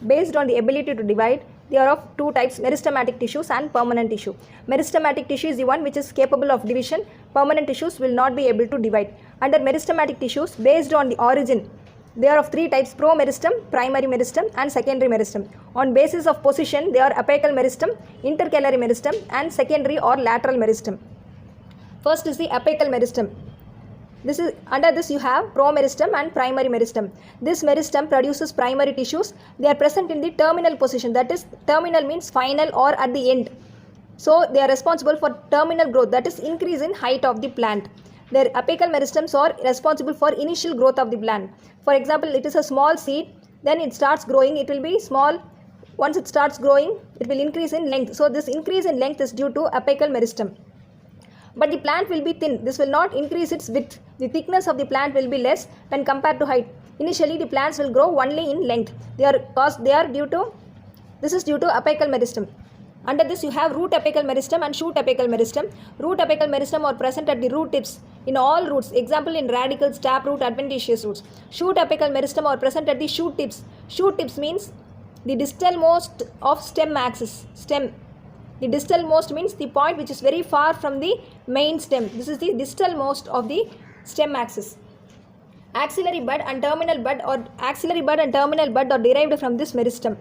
based on the ability to divide. They are of two types, meristematic tissues and permanent tissue. Meristematic tissue is the one which is capable of division. Permanent tissues will not be able to divide. Under meristematic tissues, based on the origin, they are of three types, promeristem, primary meristem and secondary meristem. On basis of position, they are apical meristem, intercalary meristem and secondary or lateral meristem. First is the apical meristem. Under this you have promeristem and primary meristem. This meristem produces primary tissues. They are present in the terminal position, that is, terminal means final or at the end. So they are responsible for terminal growth, that is increase in height of the plant. Their apical meristems are responsible for initial growth of the plant. For example, it is a small seed, then it starts growing, it will be small. Once it starts growing, it will increase in length. So this increase in length is due to apical meristem. But the plant will be thin. This will not increase its width. The thickness of the plant will be less when compared to height. Initially, the plants will grow only in length. This is due to apical meristem. Under this, you have root apical meristem and shoot apical meristem. Root apical meristem are present at the root tips in all roots. Example in radicals, taproot, adventitious roots. Shoot apical meristem are present at the shoot tips. Shoot tips means the distal most of stem axis. The distal most means the point which is very far from the main stem. This is the distal most of the stem axis. Axillary bud and terminal bud are derived from this meristem.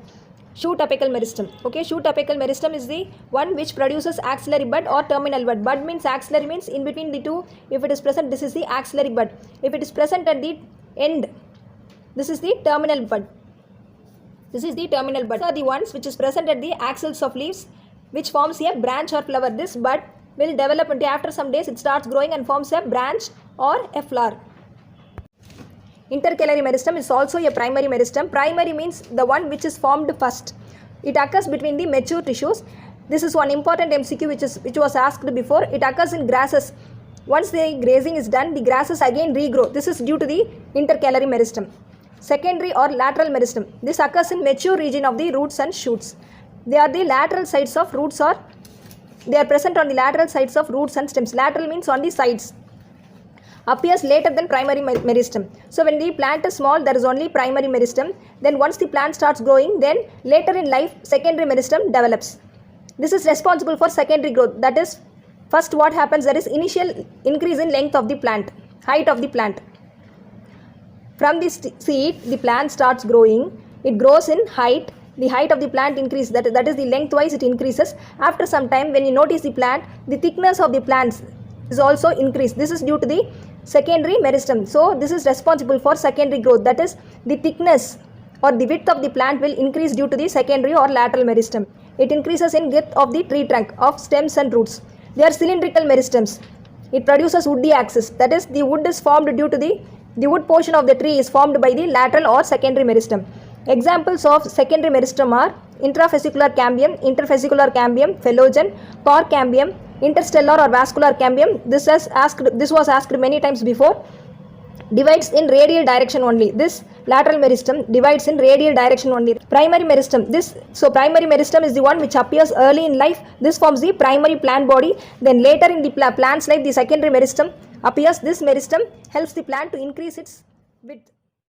Shoot apical meristem. Okay, shoot apical meristem is the one which produces axillary bud or terminal bud. Bud means axillary means in between the two. If it is present, this is the axillary bud. If it is present at the end, this is the terminal bud. These are the ones which is present at the axils of leaves, which forms a branch or flower. This bud will develop until after some days it starts growing and forms a branch or a flower. Intercalary meristem is also a primary meristem. Primary means the one which is formed first. It occurs between the mature tissues. This is one important MCQ which was asked before. It occurs in grasses. Once the grazing is done, the grasses again regrow. This is due to the intercalary meristem. Secondary or lateral meristem. This occurs in mature region of the roots and shoots. They are the lateral sides of roots, or they are present on the lateral sides of roots and stems. Lateral means on the sides. Appears later than primary meristem. So when the plant is small, there is only primary meristem. Then once the plant starts growing, then later in life, secondary meristem develops. This is responsible for secondary growth. That is, first what happens, there is initial increase in length of the plant, height of the plant. From the seed, the plant starts growing. It grows in height. The height of the plant increases, that is the lengthwise it increases. After some time, when you notice the plant, the thickness of the plants is also increased. This is due to the secondary meristem. So this is responsible for secondary growth, that is the thickness or the width of the plant will increase due to the secondary or lateral meristem. It increases in width of the tree trunk, of stems and roots. They are cylindrical meristems. It produces woody axis, that is the wood is formed due to the wood portion of the tree is formed by the lateral or secondary meristem. Examples of secondary meristem are intrafascicular cambium, interfascicular cambium, phellogen, core cambium, interstellar or vascular cambium. This was asked many times before. Divides in radial direction only. This lateral meristem divides in radial direction only. Primary meristem. Primary meristem is the one which appears early in life. This forms the primary plant body. Then later in the plant's life, the secondary meristem appears. This meristem helps the plant to increase its width.